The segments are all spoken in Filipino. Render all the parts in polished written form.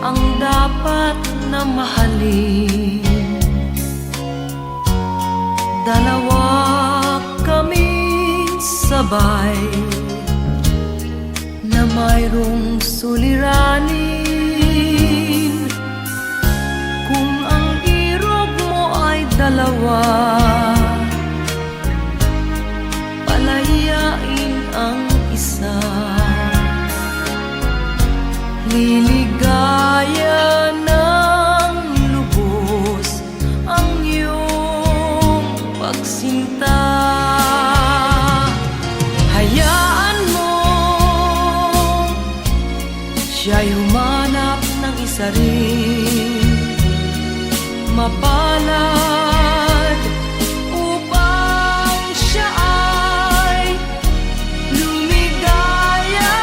ang dapat na mahalin. Dalawa kaming sabay na mayroong suliranin. Kung ang irog mo ay dalawa, palayain ang isa. Liligaya ng lubos ang iyong pagsinta. Hayaan mo siya'y humanap ng isa rin mapalad upang siya ay lumigaya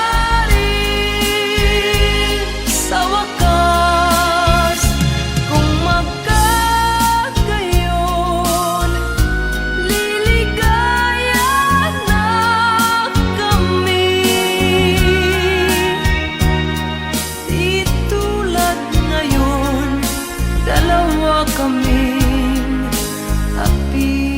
rin sa wakas. Kung magkagayon, liligaya na kami. Di tulad ngayon, dalawa kaming api.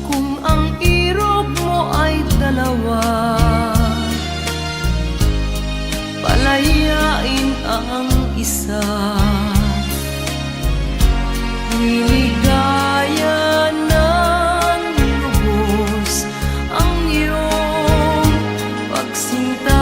Kung ang irog mo ay dalawa, palayain ang isa. Liligaya ng lubos ang iyong pagsinta.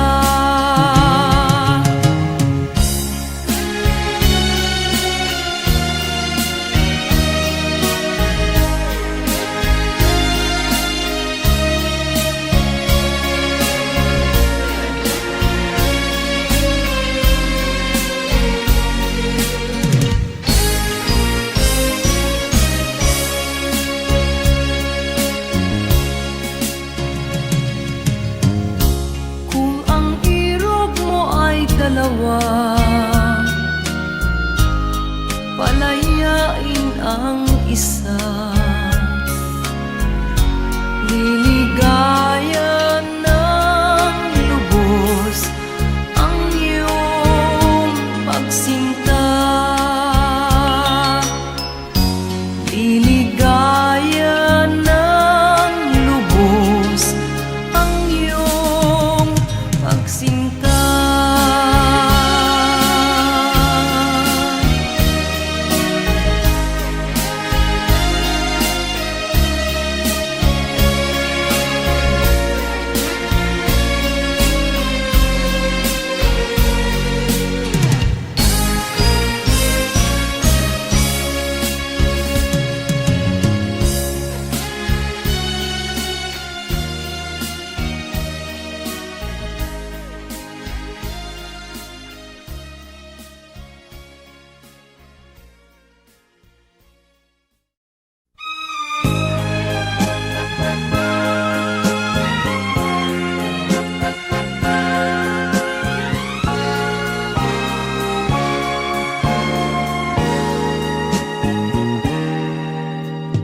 Kung ang irog mo ay dalawa, palayain ang isa. Liligaya ng lubos ang iyong pagsinta. Liligaya ng lubos ang iyong pagsinta.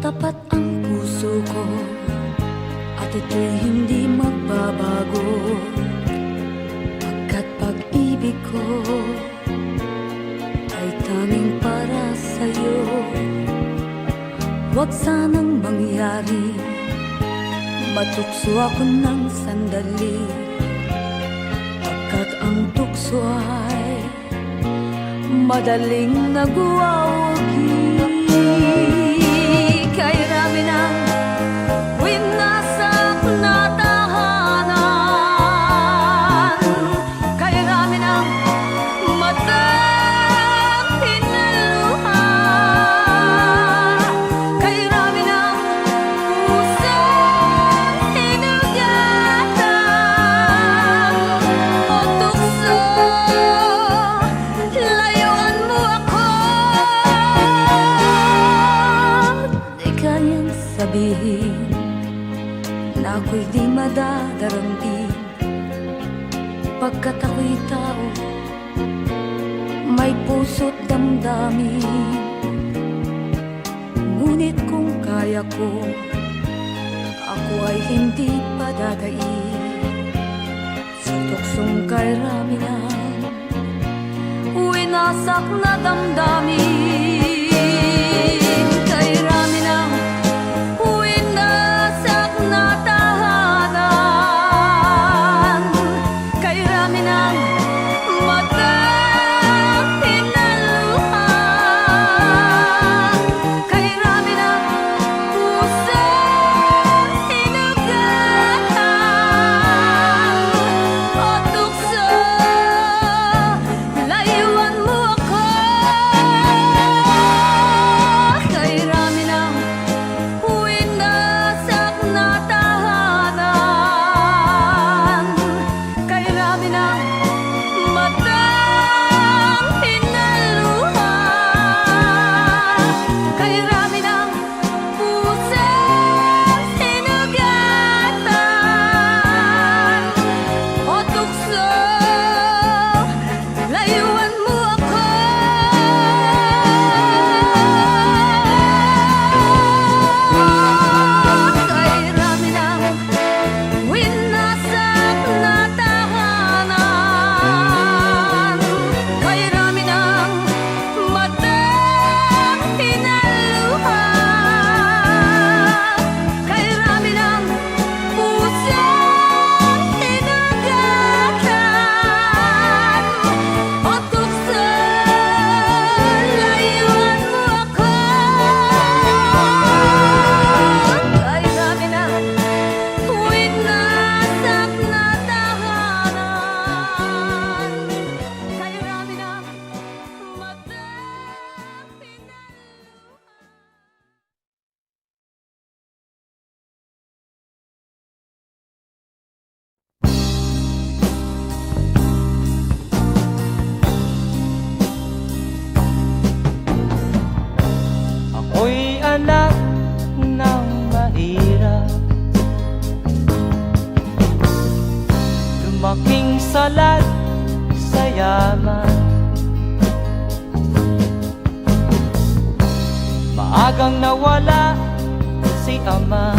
Tapat ang puso ko at ito'y hindi magbabago, pagkat pag-ibig ko ay tanging para sa'yo. Huwag sanang mangyari matukso ako ng sandali, pagkat ang tukso ay madaling nagwawagi. Kay rami ng winasak na tahanan, kay rami ng matang hinaluha, kay rami ng pusong hinugatan. O tukso, layuan mo ako. Di kayang sabihin na ako'y di madadarambin, pagkat ako'y tao, may puso't damdamin. Ngunit kung kaya ko, ako ay hindi padadaig. tuksong kay Ramina, winasak na damdamin. Kay Ramina, winasak na tahanan. Kay Ramina, matang hinaluhan. Kay Ramina, pusang hinugatan. O tukso, layuan mo ako. Kay Ramina, winasak na tahanan. Kay Ramina, matang hinaluhan. Kay Ramina, pusang hinugatan. O tukso, layuan mo ako. Kay Ramina, winasak na tahanan. Kay Ramina, matang hinaluhan. Kay Ramina, pusang hinugatan. O tukso, layuan mo ako. Kay Ramina, winasak na tahanan. Kay Ramina, matang hinaluhan. Ako'y anak ng mahirap, lumaking salat sa yaman. Maagang nawala si ama,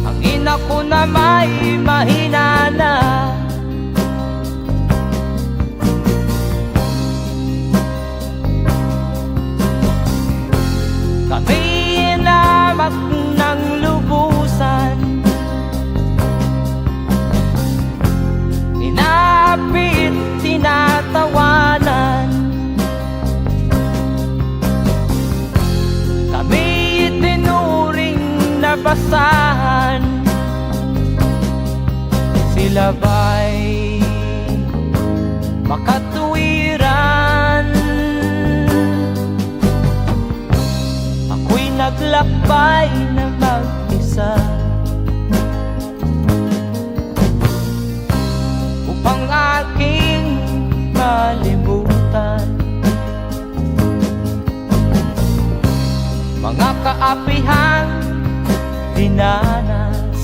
ang ina ko na may mahina na. Kami inamak ng lubusan, inapit, tinatawanan. Kami itinuring na basahan, sila ba'y makatuwiran? Ako'y naglakbay na mag-isa upang aking malimutan mga kaapihang dinanas.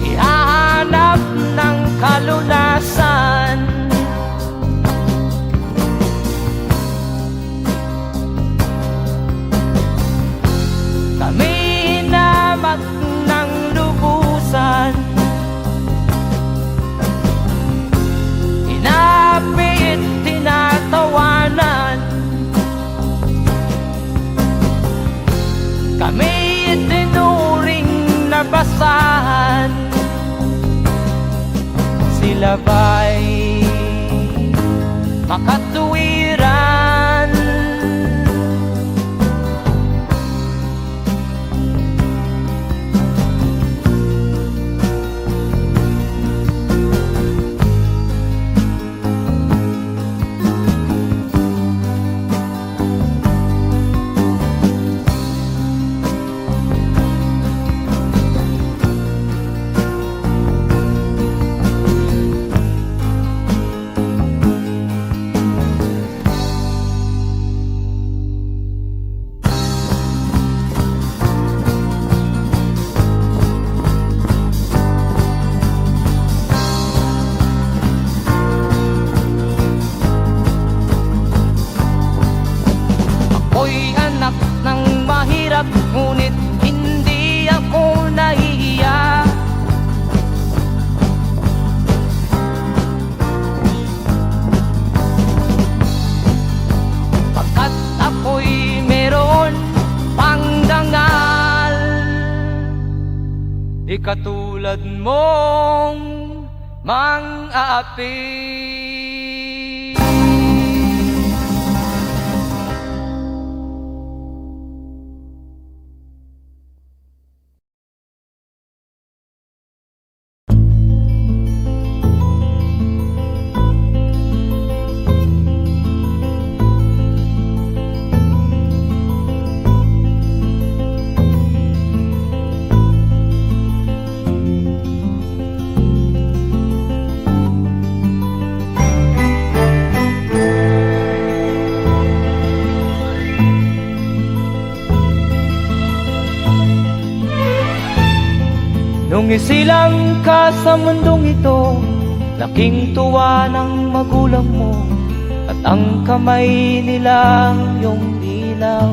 Ihahanap ng kalunasan, kami hinamak ng lubusan, inapit, tinatawanan. Kami itinuring na basahan, sila ba'y makatuwiran? Di katulad mong mang-aapi. Nung isilang ka sa mundong ito, laking tuwa ng magulang mo, at ang kamay nila iyong ilaw.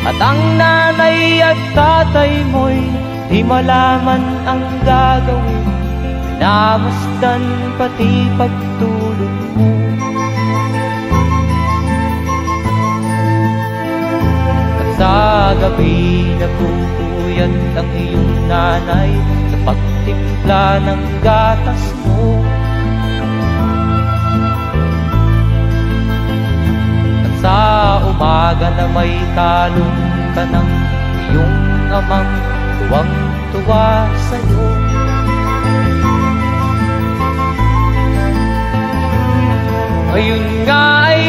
At ang nanay at tatay mo'y di malaman ang gagawin, namasdan pati pagtulog mo. Sa gabi napupuyat ang iyong nanay sa pagtimpla ng gatas mo. At sa umaga na may talong ka ng iyong amang tuwang-tuwa sa'yo. Ngayon nga ay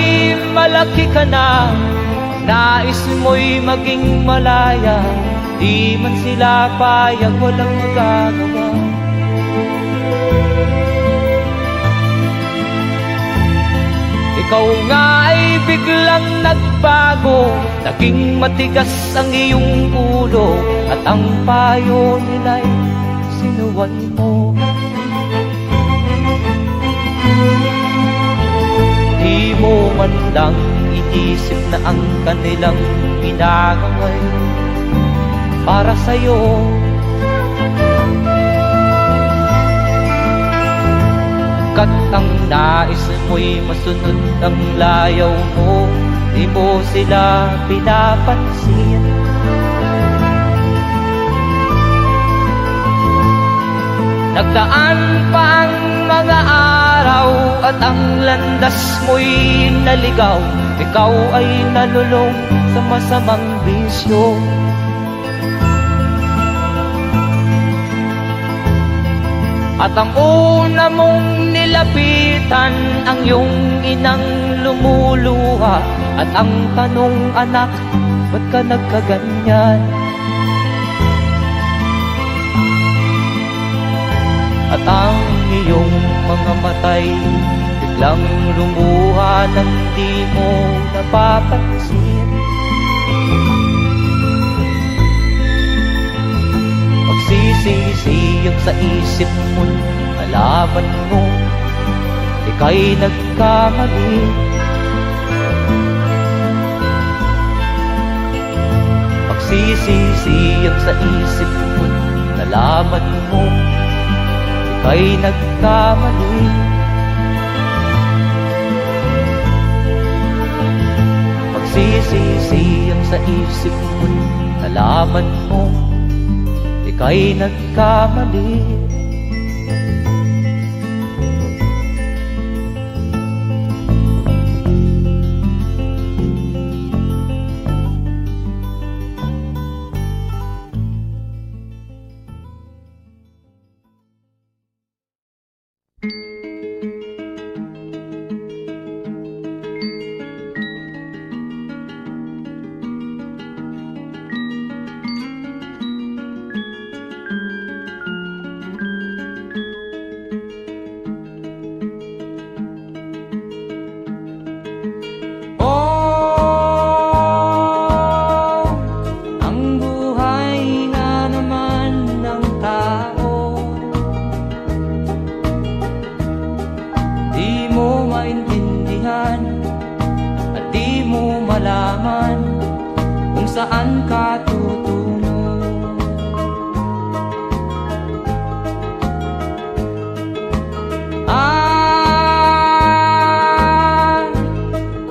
malaki ka na, nais mo'y maging malaya, di man sila payag, walang magagawa. Ikaw nga ay biglang nagbago, naging matigas ang iyong ulo, at ang payo nila'y sinuway mo. Di mo man lang iisip na ang kanilang ginagaway para sa'yo. Kat ang nais mo'y masunod ang layaw mo, di mo sila pinapansin. Nagdaan pa ang mga araw at ang landas mo'y naligaw, ikaw ay nalulong sa masamang bisyo. At ang una mong nilapitan ang iyong inang lumuluha, at ang tanong, anak, ba't ka nagkaganyan? At ang iyong mga matay biglang lumuha nang di mo napapansin. Magsisisiyag sa isip mo, nalaman mo ika'y nagkamali. Magsisisiyag sa isip mo, nalaman mo ika'y nagkamali. Magsisisiyag sa isip mo, nalaman mo ika'y nagkamali. Saan ka tutungo?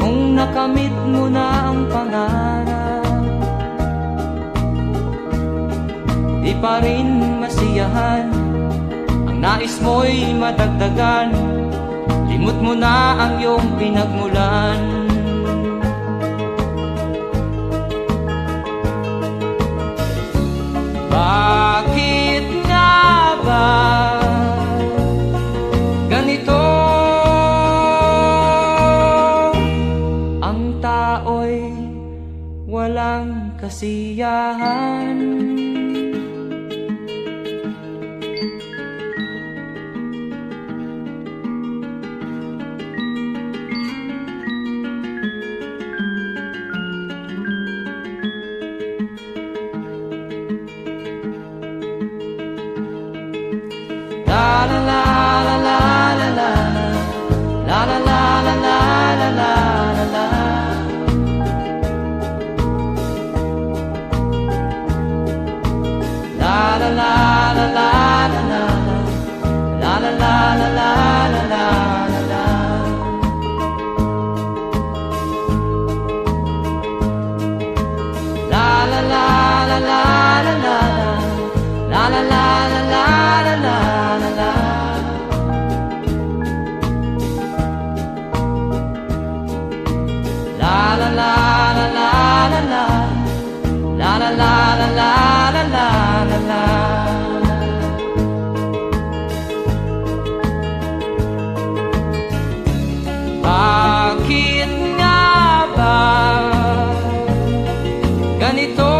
Kung nakamit mo na ang pangarap, nais mo'y madagdagan, limot mo na ang iyong pinagmulan. Bakit nga ba ganito? Ang tao'y walang kasiyahan. La la la la la la la la la la la la la la la. La la la la la la la la la la la la la la. La la la la la la la la la la la la la. La la la la la la la la la la la la la la. Bakit nga ba ganito?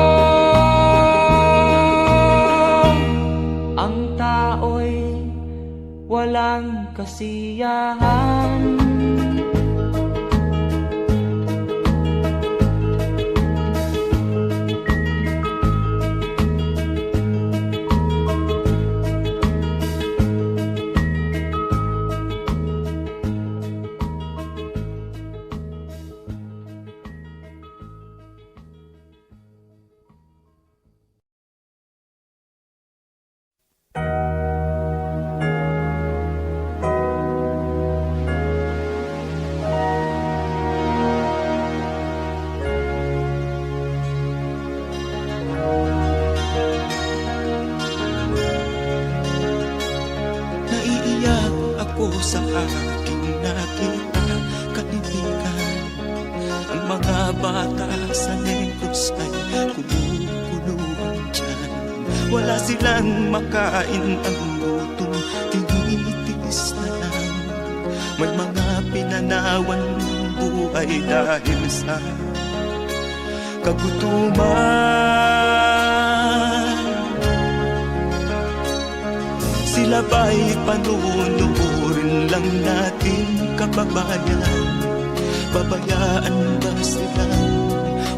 Ang tao'y walang kasiyahan. Naiiyak ako sa aking nakita, kaibigan. Ang mga bata sa Negros ay kumukuluan dyan. Wala silang makain, ang gutom tinitiis na lang. May mga pinanawan ng buhay dahil sa kagutuman. Sila ba'y panunurin lang natin, kababayan? Babayaan ba silang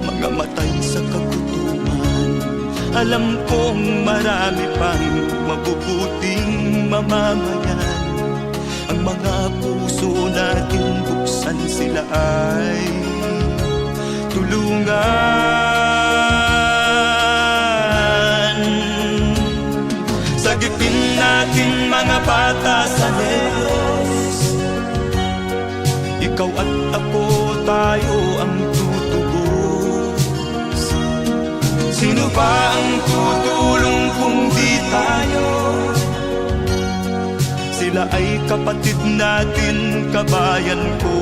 mga matay sa kagutuman? Alam kong marami pang mabubuting mamamayan. Ang mga puso natin buksan, sila ay tulungan. Sagipin natin mga bata sa Negros, ikaw at ako, tayo ang tutubos. Sino ba ang tutulong kung di tayo? Sila ay kapatid natin, kabayan ko.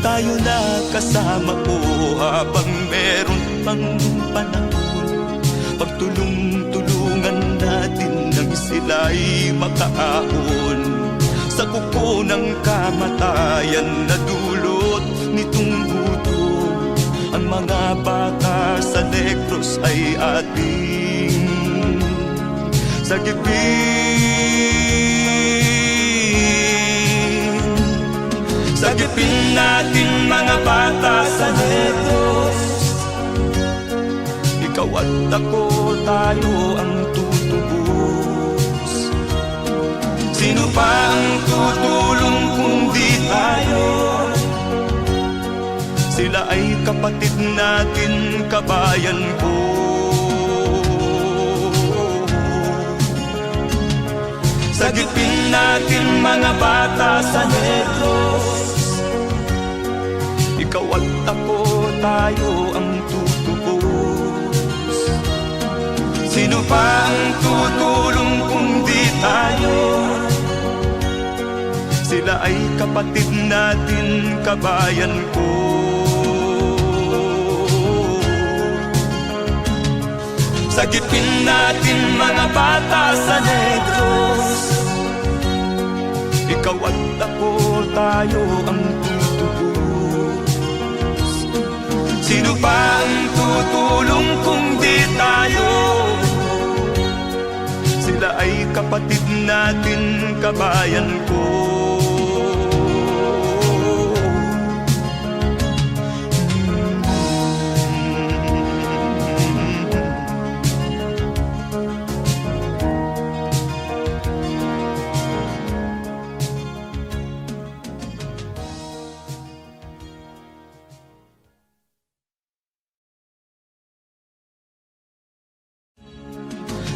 Tayo na kasama ko habang meron pang panahon. Pagtulong-tulungan natin nang sila'y makaahon sa kuko ng kamatayan na dulot nitong gutom. Ang mga bata sa Negros ay ating sagipin. Sagipin natin mga bata sa Negros, ikaw at ako, tayo ang tutubos. Sino pa ang tutulong kung di tayo? Sila ay kapatid natin, kabayan ko. Sagipin natin mga bata sa Negros, ikaw at ako, tayo ang tutubos. Sino pa ang tutulong kung di tayo? Sila ay kapatid natin, kabayan ko. Sagipin natin mga bata sa Negros. Ikaw at ako, tayo ang tutubos. Sino pa ang tutulong kung di tayo? Sila ay kapatid natin, kabayan ko.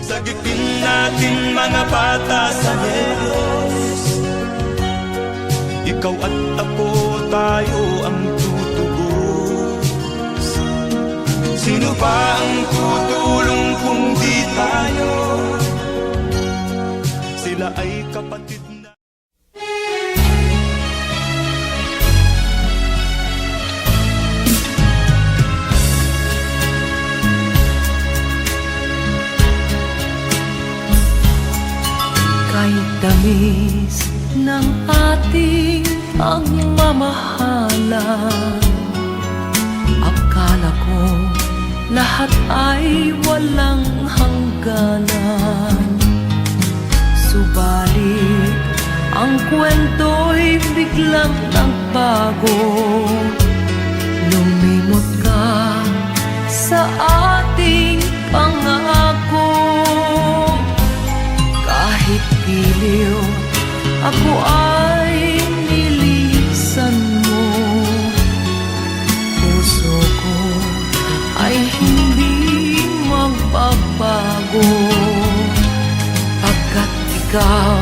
Sagipin natin mga bata sa Negros. Ikaw at ako, tayo ang tutubos. Sino pa ang tutulong kung di tayo? Sila ay kapatid na. Kahit tamis ng ating pagmamahalan, akala ko lahat ay walang hangganan. Subalit ang kwento'y biglang nagbago. Lumimot ka sa ating pangako. Kahit giliw, ako ay nilisan mo. Puso ko ay hindi magbabago, pagkat ikaw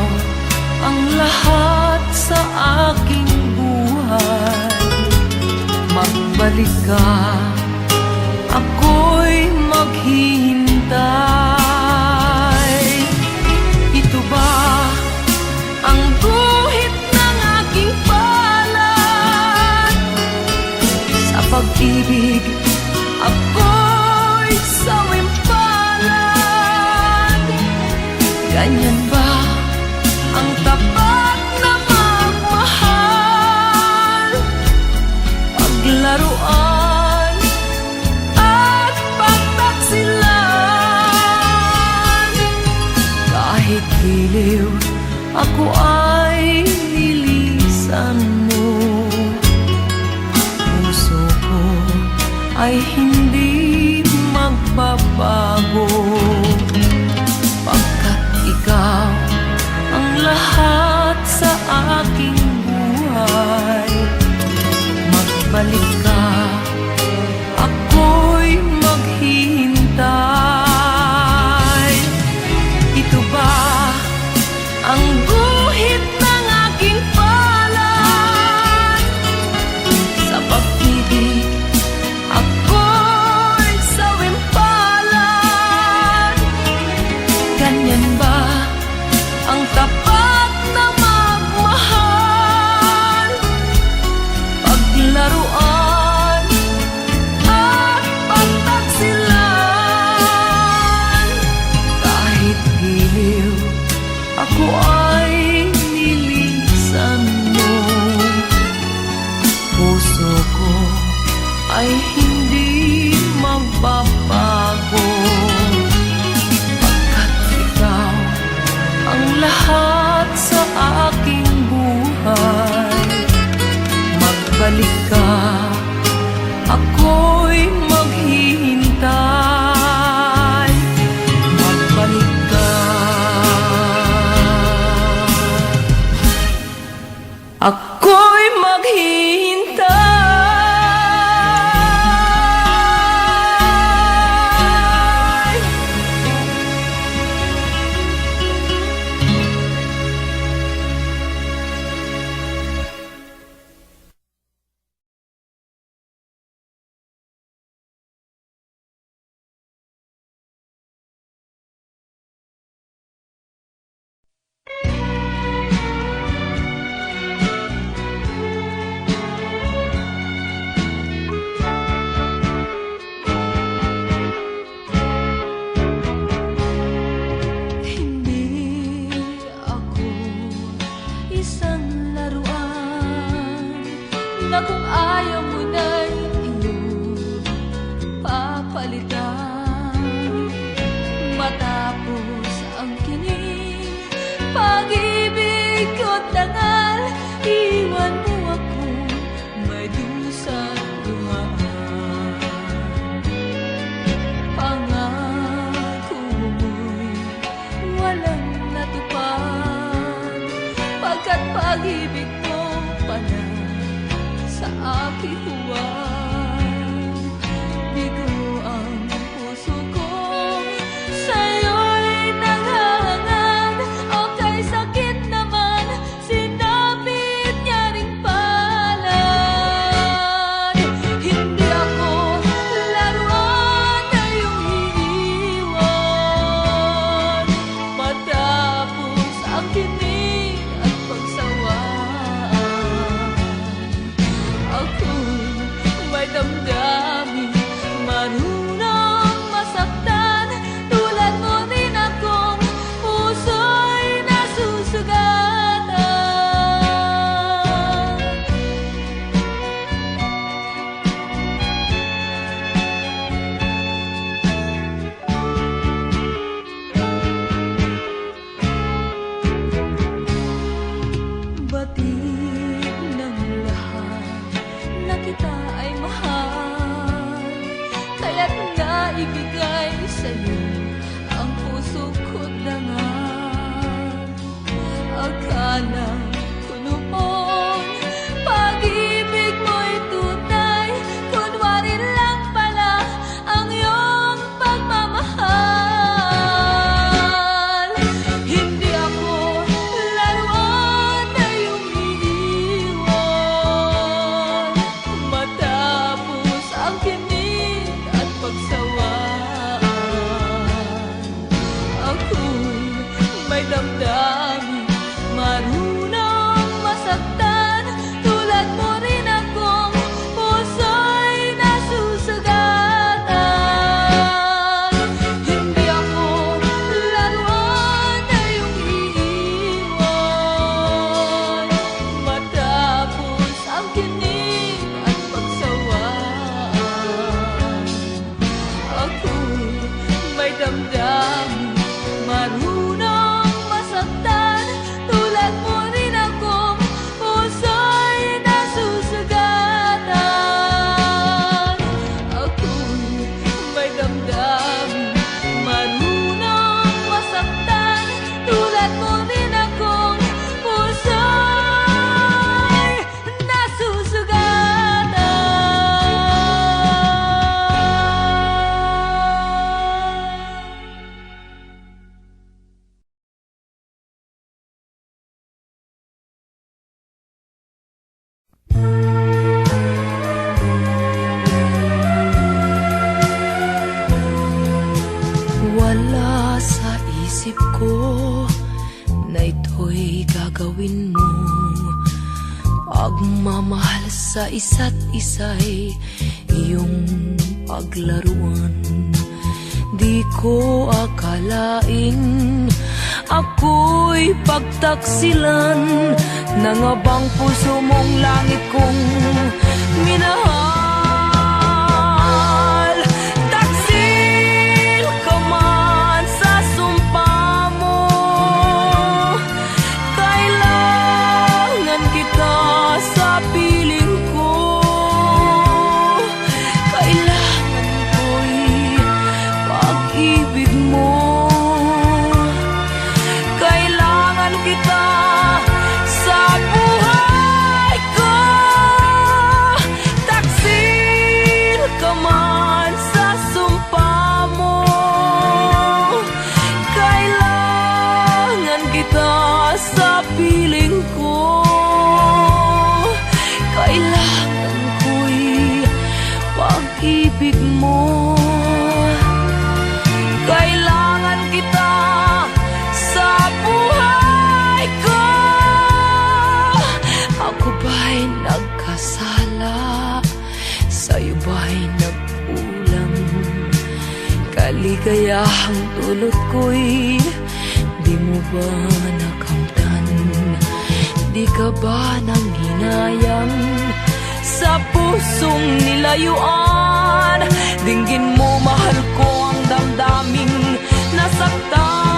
ang lahat sa aking buhay. Magbalik ka, ako'y maghihintay. Ito ba ang guhit ng aking palad? Sa pag-ibig, ako'y sawimpalad. Ganyan ba ang tapat na magmahal? Paglaruan at pagtaksilan. Kahit giliw, ako ay nilisan mo. Puso ko ay hindi magbabago, pagkat ikaw sa angkining pag-ibig ko't dangal, iwan mo ako may dusa't luhaan. Pangako mo'y walang natupad, pagkat pag-ibig mo pala sa aking huwag. Bigo ang puso ko, sa'yo'y naghahangad. O kay sakit naman, sinapit niya ring palad. Hindi ako laruan na iyong iiwan, matapos ang kinig at pagsawaan. Ako'y may damdamin, marunong masaktan, tulad mo rin akong puso'y nasusugatan. Batid ng lahat na kita ay mahal, kaya't naibigay sa'yo ang puso ko't dangal. Akala ko noon pag-ibig mo'y tunay, kunwari lang pala ang iyong pagmamahal. Hindi ako laruan na iyong iiwan, matapos ang kinig at pagsawaan. Ako'y may damdamin, marunong masaktan, tulad mo rin akong puso'y nasusugatan. Hindi ako laruan na iyong iiwan, matapos ang kinig at pagsawaan. Ako'y may damdamin, marunong masaktan, tulad mo rin akong puso'y nasusugatan. Ako'y may damdamin, marunong masaktan, tulad mo rin akong puso'y nasusugatan. Wala sa isip ko na ito'y gagawin mo. Pagmamahal sa isa't isa'y iyong paglaruan. Di ko akalain ako'y pagtaksilan ng abang puso mong langit kong minahal. Taksil ka man sa sumpa mo, kailangan kita sa piling ko. Kailangan ko'y pag-ibig mo, kailangan kita sa buhay ko. Taksil ka man sa sumpa mo, kailangan kita sa piling ko. Kailangan ko'y pag-ibig mo, kailangan kita sa buhay ko. Ako ba'y nagkasala? Sa'yo ba'y nagkulang? Kaligayahang dulot ko'y di mo ba nakamtan? Di ka ba nang hinayang sa pusong nilayuan? Dinggin mo, mahal ko, ang damdaming nasaktan.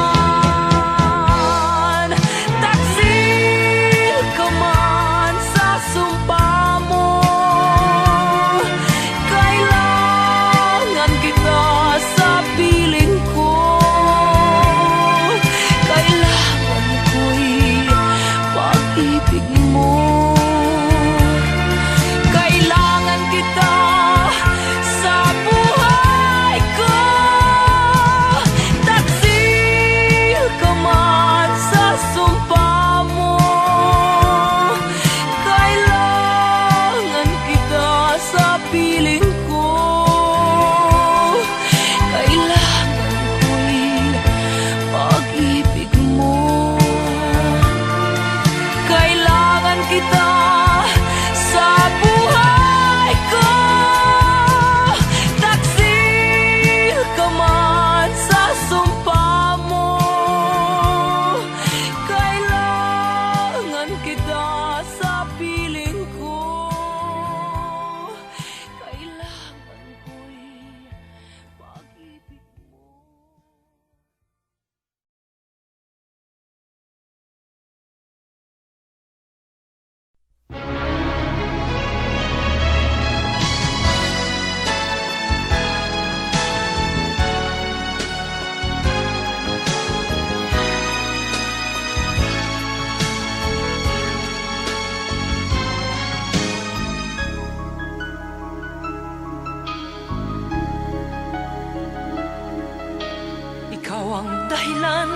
ikaw ang dahilan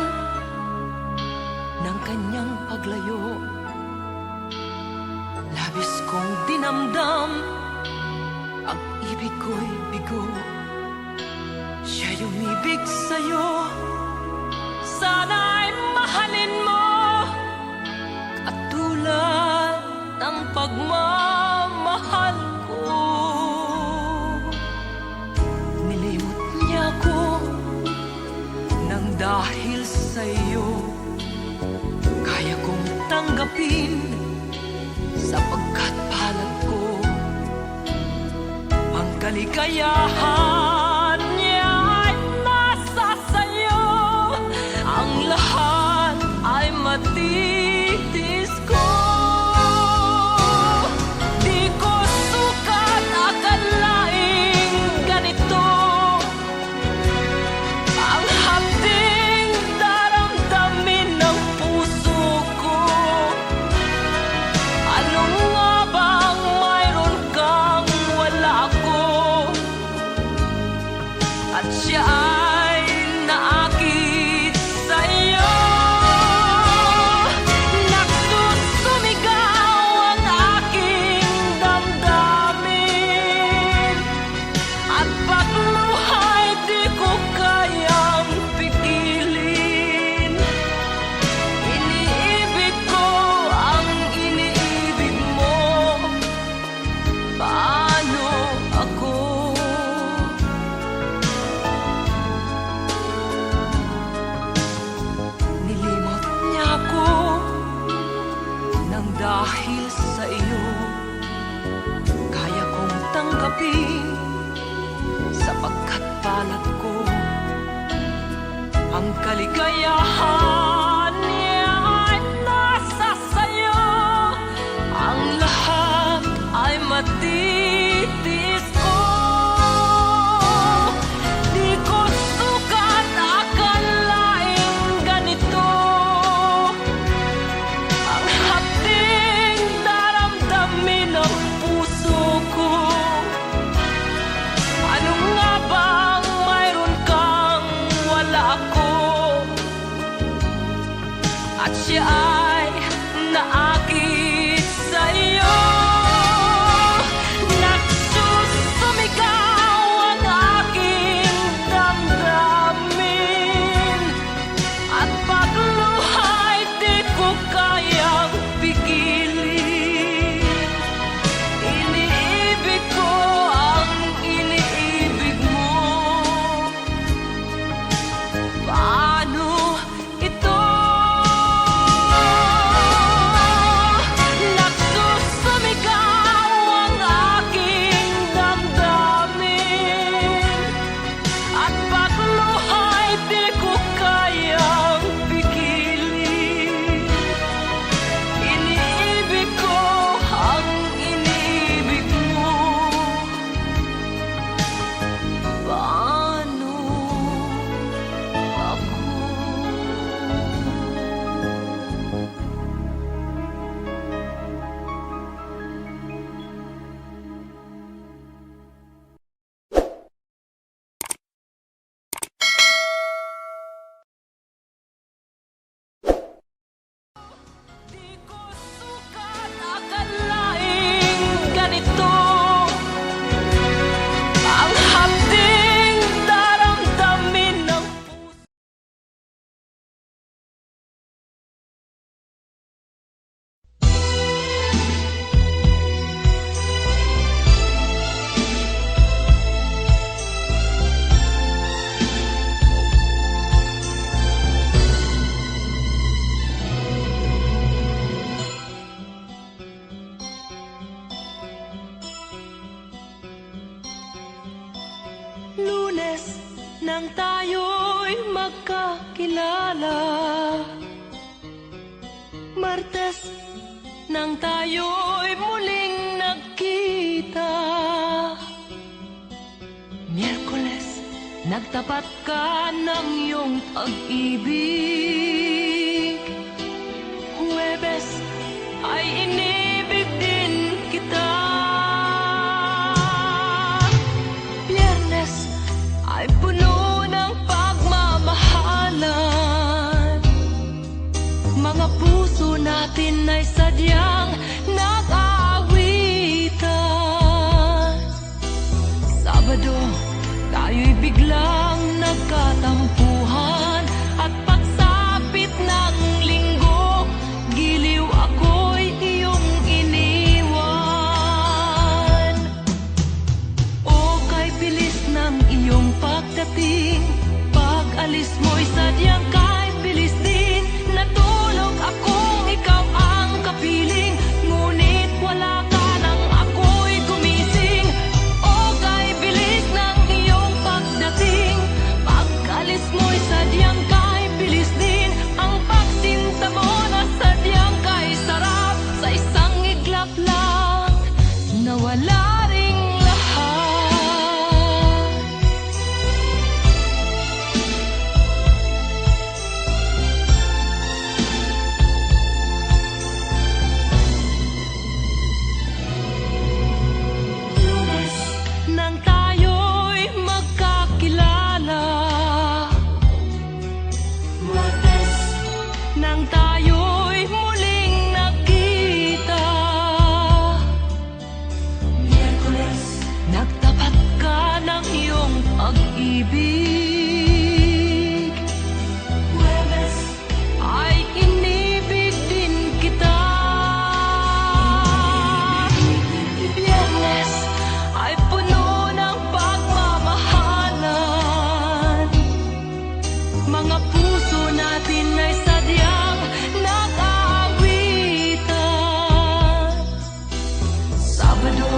ng kanyang paglayo. Labis kong dinamdam, ang ibig ko'y bigo. Siya'y umibig sa'yo, sana'y mahalin mo, katulad ng pagmamahal ko. Nilimot niya ko nang dahil sa'yo, kaya kong tanggapin sapagkat palad ko. Ang kaligayahan niya ay nasa sayo, ang lahat ay matitis ko. Di ko sukat akalaing ganito ang hapding daramdamin ng puso ko. Ano nga bang mayroon kang wala ako? At siya ay naakit sa'yo. Nagsusumigaw ang aking damdamin, at pagluha'y di ko kayang pigilin. Iniibig ko ang iniibig mo, paano ako? Nilimot niya ako nang dahil sa iyo, kaya kong tanggapin sapagkat palad ko. Ang kaligayahan niya ay nasa sayo, ang lahat ay matitis ko. Di ko sukat akalaing ganito ang hapding daramdamin ng puso ko. Ano nga bang mayroon kang wala ako? At siya ay naakit sa'yo. Nagsusumigaw ang aking damdamin, at pagluha'y di ko kayang pigilin. Iniibig ko ang iniibig mo, paano ito? Nagsusumigaw ang aking damdamin, at pagluha'y di ko kayang pigilin. Iniibig ko ang iniibig mo, paano ako? Di ko sukat akalaing ganito ang hapding daramdamin ng puso. Lunes nang tayo'y magkakilala, Martes nang tayo'y muling nagkita, Miyerkules nagtapat ka ng iyong pag-ibig, Huwebes ay inibig din kita, Biyernes ay puno ng pagmamahal. sadyang kahit bilis din. Natulog akong ikaw ang kapiling, ngunit wala ka nang ako'y gumising. O kay bilis ng iyong pagdating, pag-alis mo'y sadyang kahit bilis din. Ang pagsinta mo na sadyang kahit sarap, sa isang iglap lang nawala ring lahat. Lunes nang tayo'y magkakilala, Martes nang tayo'y muling nagkita, Miyerkules nagtapat ka ng iyong pag-ibig, Huwebes ay inibig din kita, Biyernes ay puno ng pagmamahalan. Mga puso natin ay sadyang nag-aawitan. Sabado,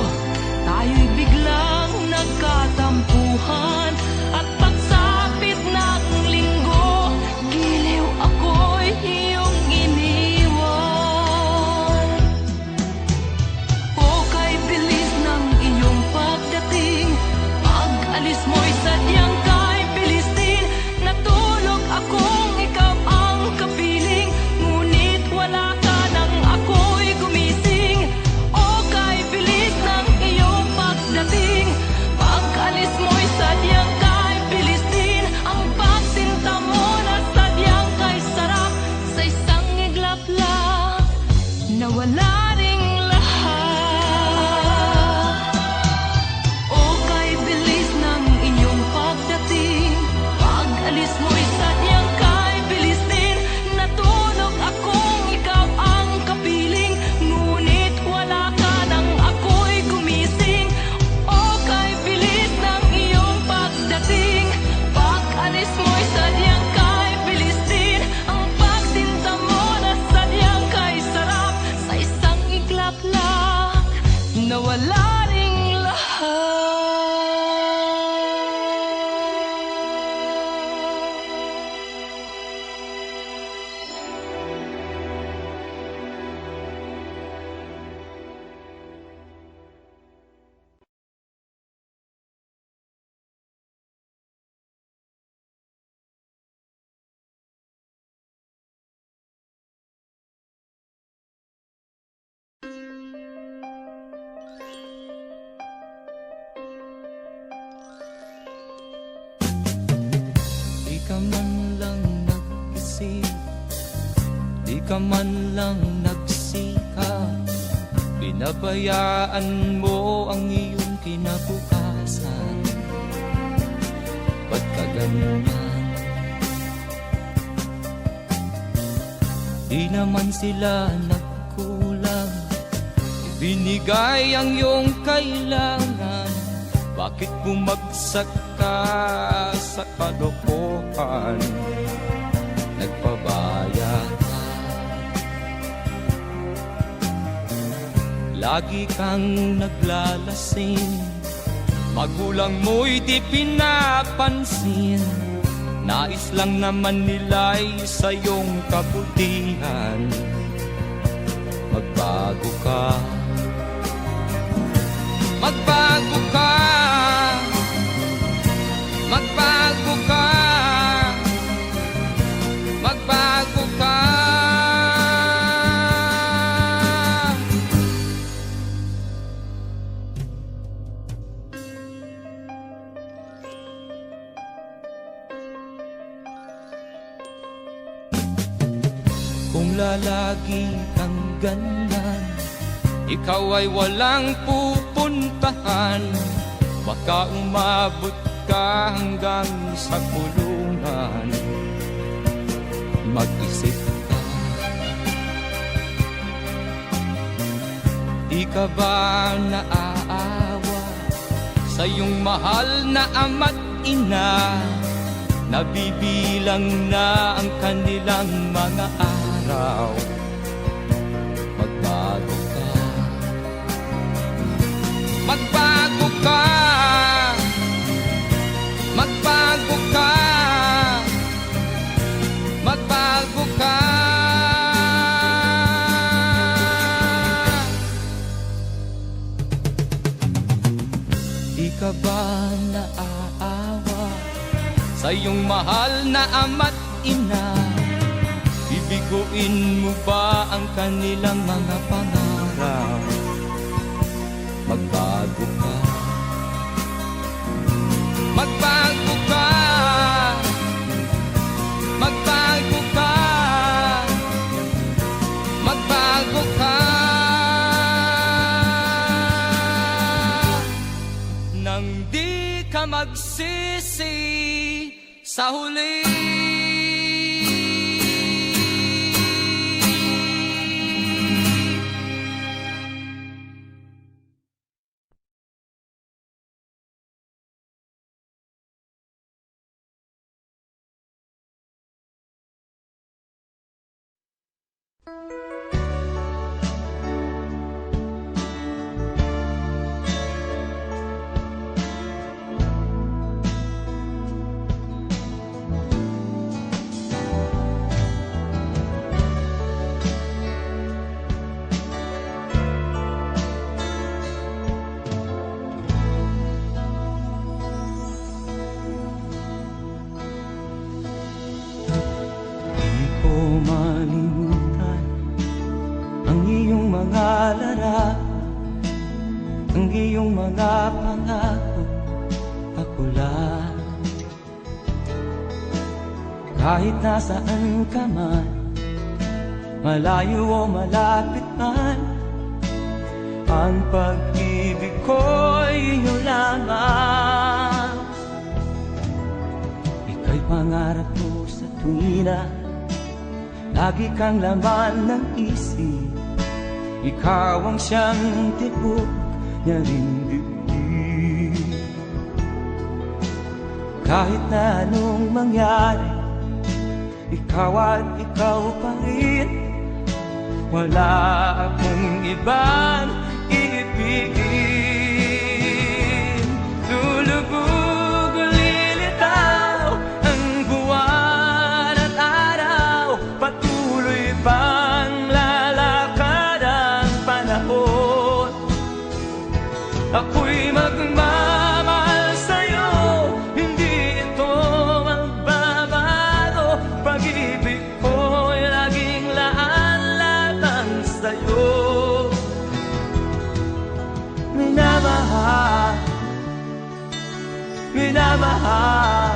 tayo'y biglang nagkatampuhan, at pagsapit ng linggo, giliw ako'y iyong iniwan. O kay bilis ng iyong pagdating, pag-alis mo'y sadyang kahit bilis din. Natulog akong ikaw ang kapiling, ngunit wala ka nang ako'y gumising. O kay bilis ng iyong pagdating, pag-alis mo'y sadyang kahit bilis din. Ang pagsinta mo na sadyang kahit sarap, sa isang iglap lang nawala ring lahat. O kay bilis ng iyong pagdating, pag-alis mo'y sadyang kahit bilis din. Natulog akong ikaw ang kapiling, ngunit wala ka nang ako'y gumising. O kay bilis ng iyong pagdating, pag-alis mo'y sadyang kahit bilis din. Ang pagsinta mo na sadyang kahit sarap, sa isang iglap lang nawala ring lahat. Di ka man lang nag-isip, di ka man lang nagsikap, pinabayaan mo ang iyong kinabukasan. Ba't ka ganyan? Di naman sila nagkulang, ibinigay ang iyong kailangan. Bakit bumagsak ka sa kalokohan? Nagpabaya ka, lagi kang naglalasing, magulang mo'y di pinapansin. Nais lang naman nila'y sa iyong kabutihan. Magbago ka, magbago ka, magbago ka, magbago ka. Kung lalagi kang ganyan, ikaw ay walang pupuntahan. Baka umabot ka hanggang sa kulungan. Mag-isip ka, di ka ba naaawa sa iyong mahal na ama't ina? nabibilang na ang kanilang mga araw. Magbago ka, magbago ka, magbago ka, magbago ka. Di ka ba naaawa sa iyong mahal na ama't ina? Bibiguin mo ba ang kanilang mga pangarap? Magbago ka, magbago ka, magbago ka, magbago ka. Nang di ka magsisi sa huli. Di ko malimutan ang iyong mga larawan, ang iyong mga pangako, ako lang. Kahit nasaan ka man, malayo o malapit man, ang pag-ibig ko'y iyo lamang. Ika'y pangarap ko sa tuwina, lagi kang laman ng isip. Ikaw ang siyang tibok niya ring dibdib. Kahit na anong mangyari, ikaw at ikaw pa rin. Wala akong ibang iibigin. Lulubog o lilitaw ang buwan at araw, patuloy pang lalakad ang panahon. Ako'y magmamahal sa'yo, hindi ito magbabago. Pag-ibig ko'y laging laan-latang sa'yo. Minamahal, minamahal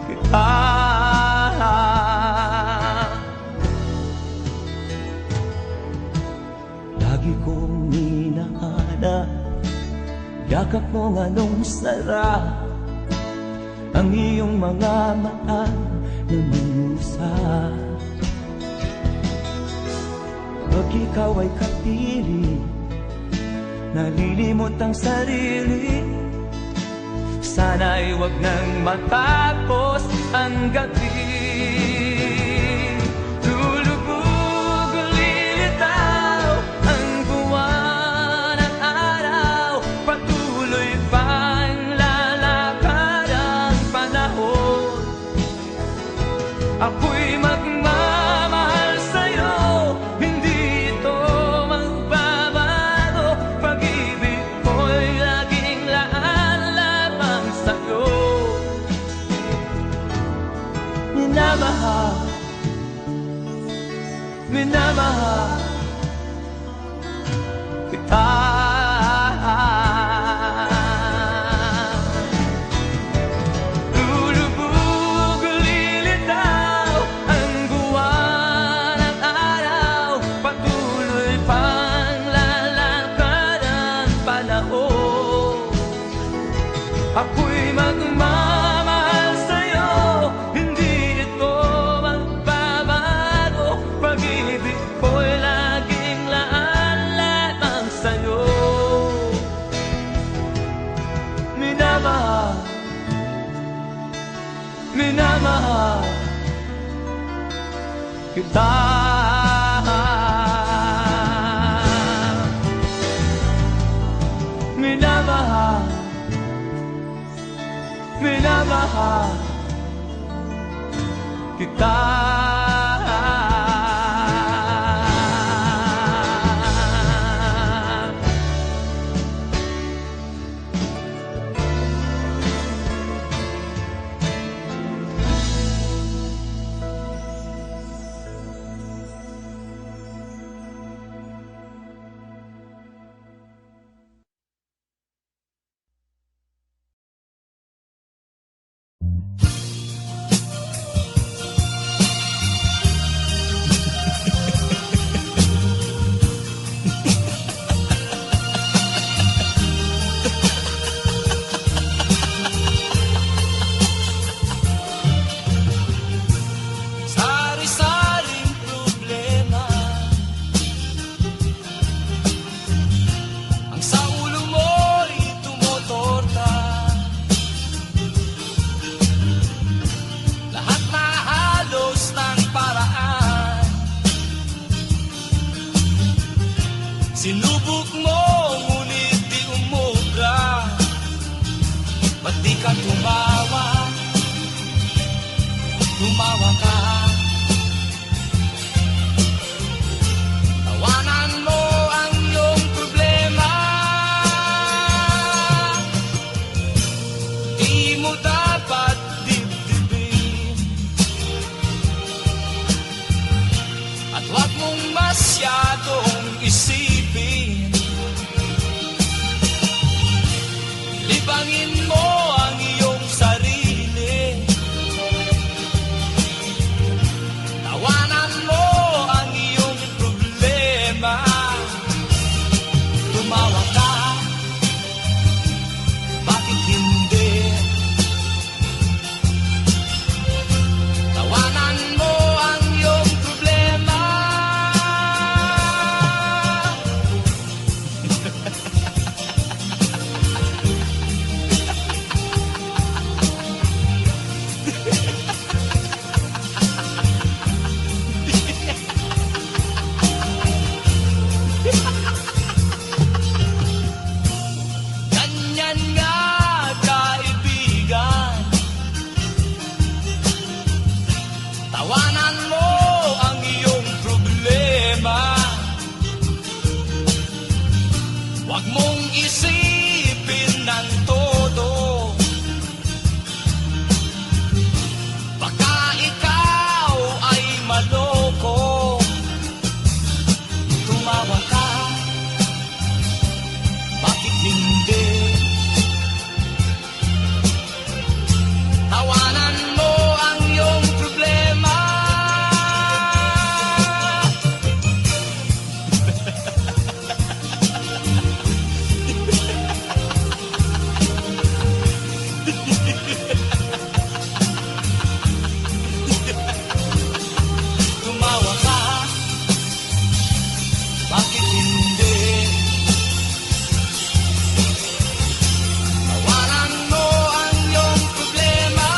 kita. Lagi kong hinahanap yakap mo nga nung sarap, ang iyong mga mata nangungusap. Pag ikaw ay kapiling, nalilimot ang sarili. Sana'y wag nang matapos ang gabi. Lulubog o lilitaw ang buwan at araw, patuloy pang lalakad ang panahon. Ako'y magmamahal sa'yo, hindi ito magbabago. Pag-ibig ko'y laging laan lamang sa'yo. Minamahal, minamahal kita. Lulubog o lilitaw ang buwan at araw, patuloy pang lalakad ang panahon. Ako'y magmamahal sa'yo, hindi ito magbabago. Pag-ibig ko'y laging laan lamang sa'yo. minamahal kita. Minamahal, minamahal kita. Sari-saring problema ang sa ulo mo'y tumotorta. Lahat na halos ng paraan sinubok mo, ngunit di umubra. Ba't di ka tumawa? Tumawa ka. Tawanan mo ang iyong problema. Di mo dapat dibdibin, at huwag mong masyadong isipin. Libangin mo ang iyong sarili. Tawanan mo ang iyong problema. Tumawa ka, bakit hindi? Tawanan mo ang iyong problema. Ganyan nga, kaibigan. Tawanan mo ang iyong problema. Huwag mong isipin ng todo. Baka ikaw ay maloko. Tumawa ka, bakit hindi? Tawanan mo ang iyong problema. Tumawa ka, bakit hindi? Tawanan mo ang iyong problema.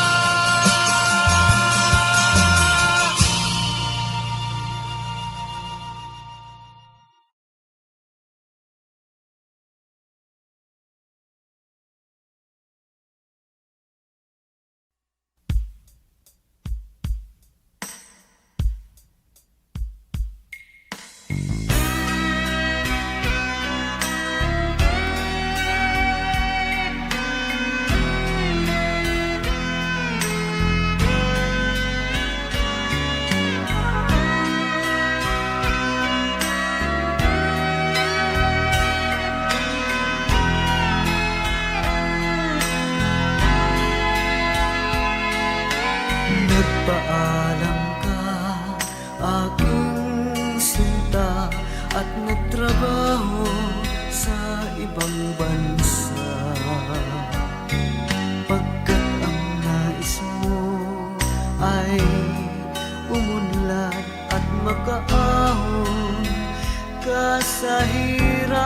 Nagpaalam ka, aking sinta, at nagtrabaho sa ibang bansa. Pagkat ang nais mo ay umunlad at makaahon ka sa hirap.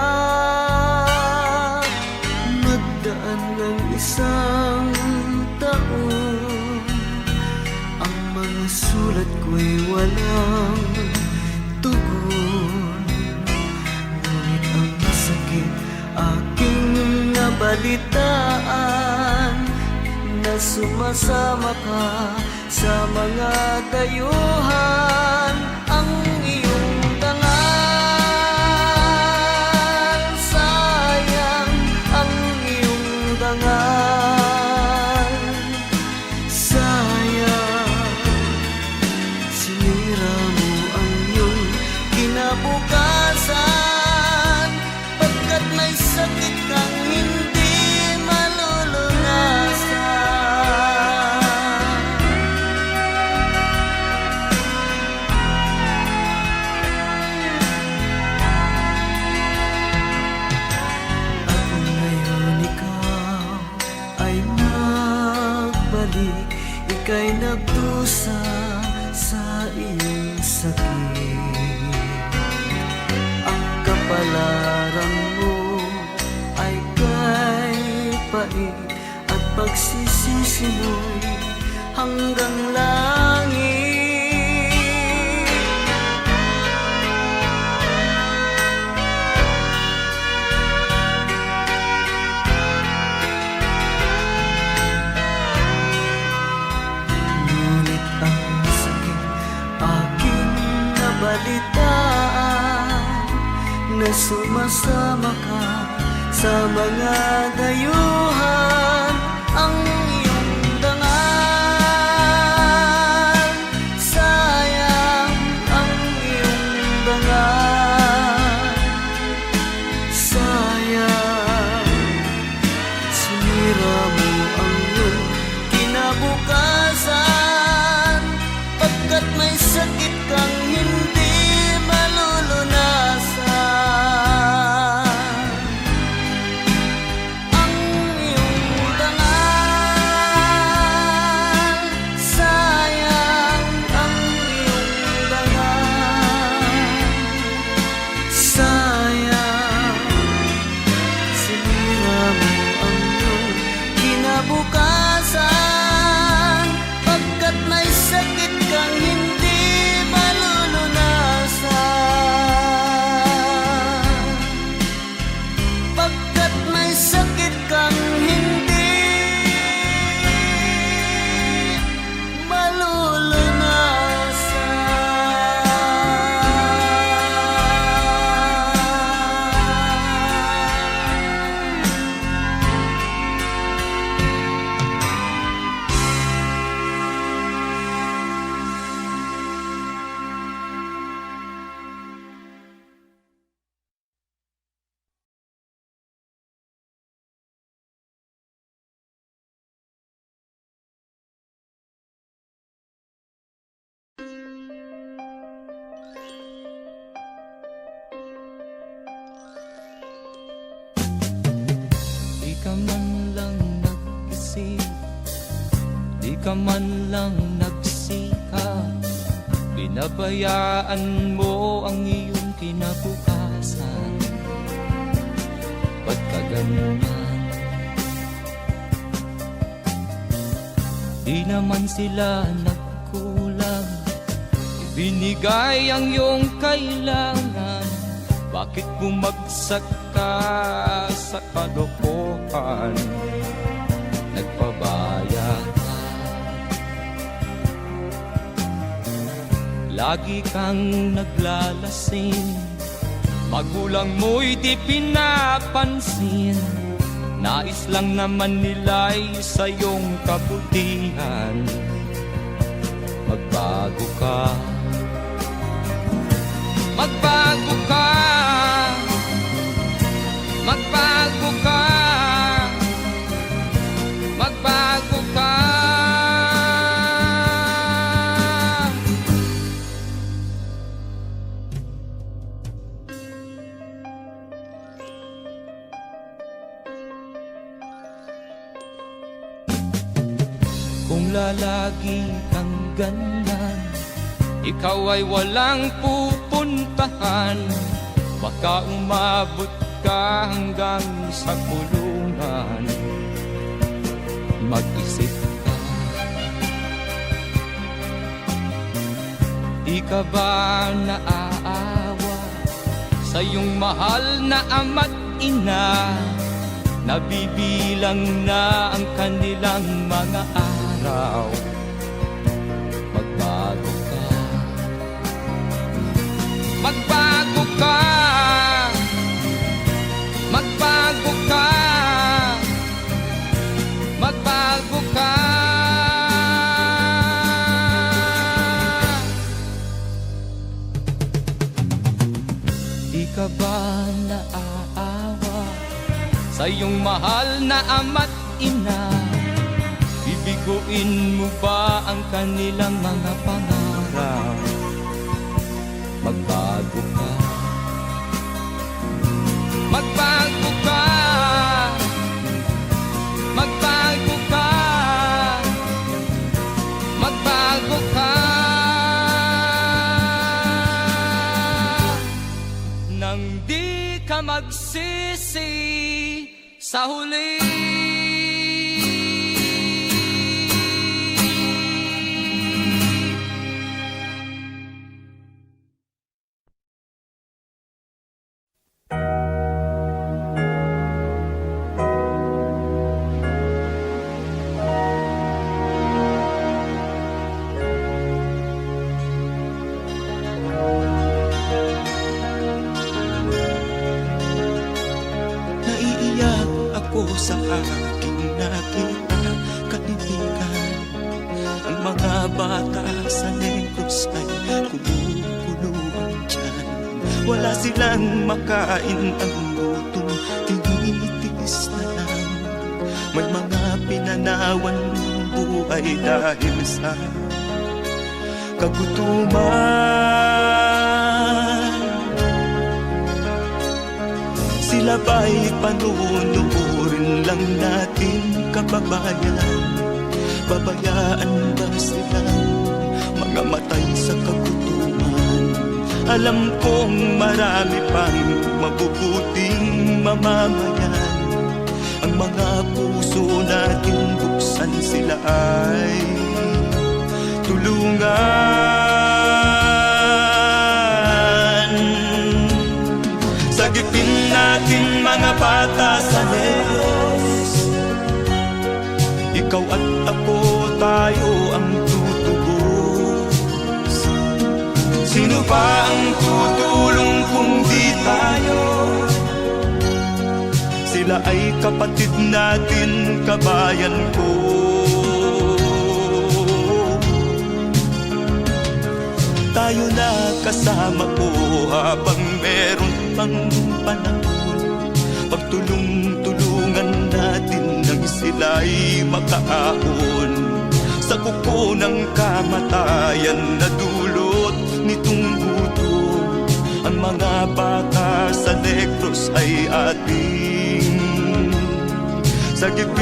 Magdaan ng isang taon, sulat ko'y walang tugon. Ngunit ang sakit aking nabalitaan, na sumasama ka sa mga dayuhan. Ang iyong dangal, sayang ang iyong dangal. Sayang, sinira mo ang iyong kinabukasan, pagkat may sakit kang hindi malulunasan. At ngayon ikaw ay nagbalik, ika'y nagdusa sa iyong sakit. Ang kapalaran mo ay kay pait, at pagsisisi mo'y hanggang langit. Ngunit ang sakit aking nabalitaan, na sumasama ka sa mga dayuhan. Ang iyong dangal, sayang ang iyong dangal. Sayang, sinira mo ang iyong kinabukasan, pagkat may sakit kang hindi malulunasan. Ang iyong dangal, sayang ang iyong dangal. Sayang, sinira mo ang iyong kinabukasan, pagkat may sakit kang hindi malulunasan. Pagkat may sakit kang hindi malulunasan. Di ka man lang nag-isip, di ka man lang nagsikap, binabayaan mo ang iyong kinabukasan. Ba't ka ganyan? Di naman sila nagkulang, ibinigay ang iyong kailangan. Bakit bumagsak ka sa kalokohan? Nagpabaya ka, lagi kang naglalasing, magulang mo'y di pinapansin. Nais lang naman nila'y sa iyong kabutihan. Magbago ka, magbago ka, magbago ka, magbago ka. Kung lalagi kang ganyan, ikaw ay walang pupuntahan. Baka umabot ka hanggang sa kulungan. Mag-isip ka, Di ka ba naaawa sa iyong mahal na ama't ina? Nabibilang na ang kanilang mga araw. Magbago ka, magbago ka, magbago ka, magbago ka. Di ka ba naaawa sa iyong mahal na ama't ina? Bibiguin mo ba ang kanilang mga pangarap? Magbago ka, magbago ka, magbago ka, magbago ka. Nang di ka magsisi sa huli. Naiiyak ako sa aking nakita, kaibigan. Ang mga bata sa Negros ay kumukuluan dyan. Wala silang makain, ang gutom tinitiis na lang. May mga pinanawan ng buhay dahil sa kagutuman. Sila ba'y panunurin lang natin, kababayan? Babayaan ba silang mga matay sa kagutuman? Alam kong marami pang mabubuting mamamayan. Ang mga puso natin buksan, sila ay tulungan. Sagipin natin mga bata sa Negros. Ikaw at ako, tayo ang tutubos. Sino ba ang tutulong kung di tayo? Sila ay kapatid natin, kabayan ko. Tayo na kasama ko habang meron pang panahon. Pagtulong-tulungan natin nang sila'y makaahon sa kuko ng kamatayan na dulot nitong gutom. Ang mga bata sa Negros ay ating sagipin.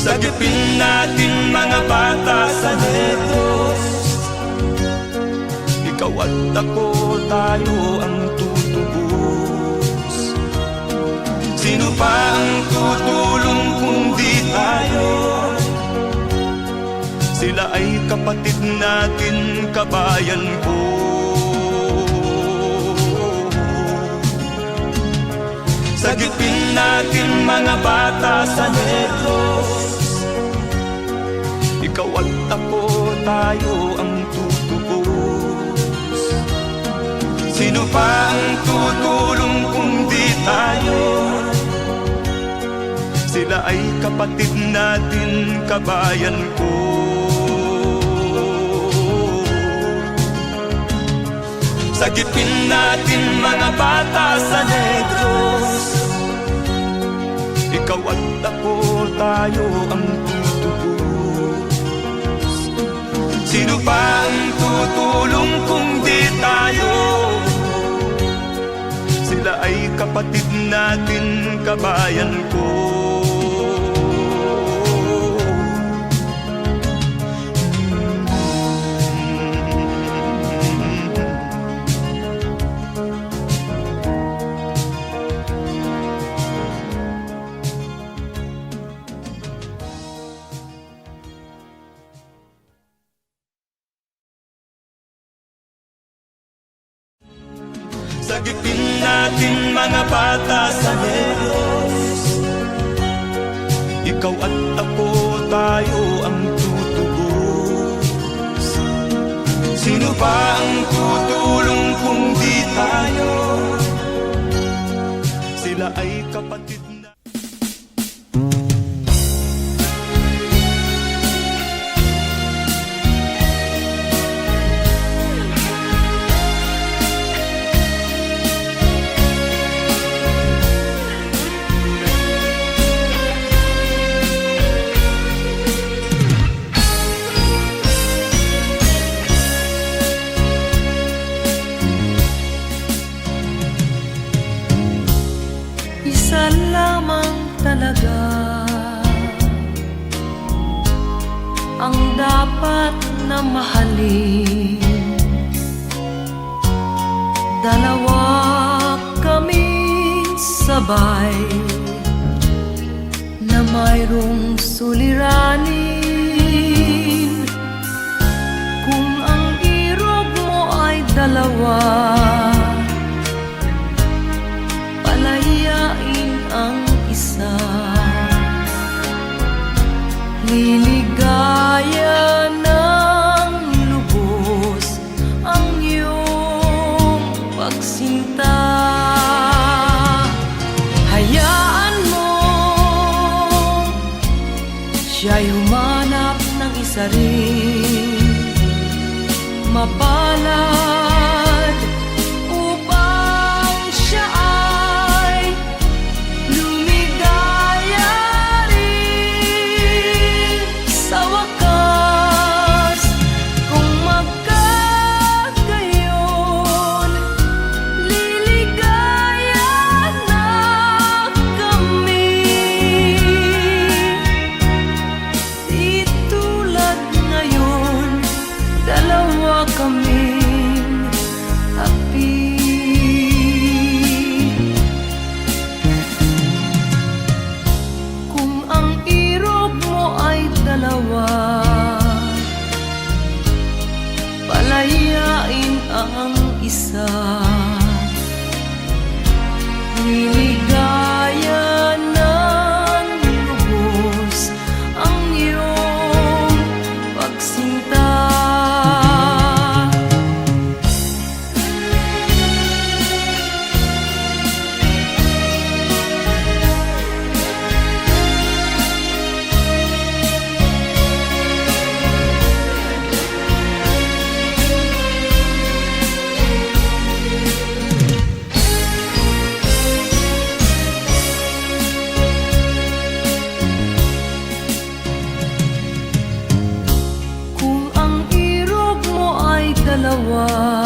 Sagipin natin mga bata sa Negros. Ikaw at ako, tayo ang tutubos. Sino pa ang tutulong kung di tayo? Sila ay kapatid natin, kabayan ko. Sagipin natin mga bata sa Negros. Ikaw at ako, tayo ang tutubos. Sino pa ang tutulong kung di tayo? Sila ay kapatid natin, kabayan ko. Sagipin natin mga bata sa Negros. Ikaw at ako, tayo ang tutubos. Sino pa ang tutulong kung di tayo? Sila ay kapatid natin, kabayan ko. Sagipin natin mga bata sa Negros. Ikaw at ako, tayo ang tutubos. Sino ba ang tutulong kung di tayo? Sila ay kapatid na. Isa lamang talaga ang dapat na mahalin. Dalawa kaming sabay na mayroong suliranin. Kung ang irog mo ay dalawa, palayain ang isa. Liligaya ng lubos ang iyong pagsinta. Hayaan mo siya'y humanap ng isa rin, mapalad upang siya ay lumigaya rin sa wakas. Kung magkagayon, liligaya na kami. Di tulad ngayon, dalawa kaming happy. Kung ang irog mo ay dalawa, palayain ang isa. Liligaya ng lubos ang iyong pagsinta. Kung ang irog mo ay dalawa,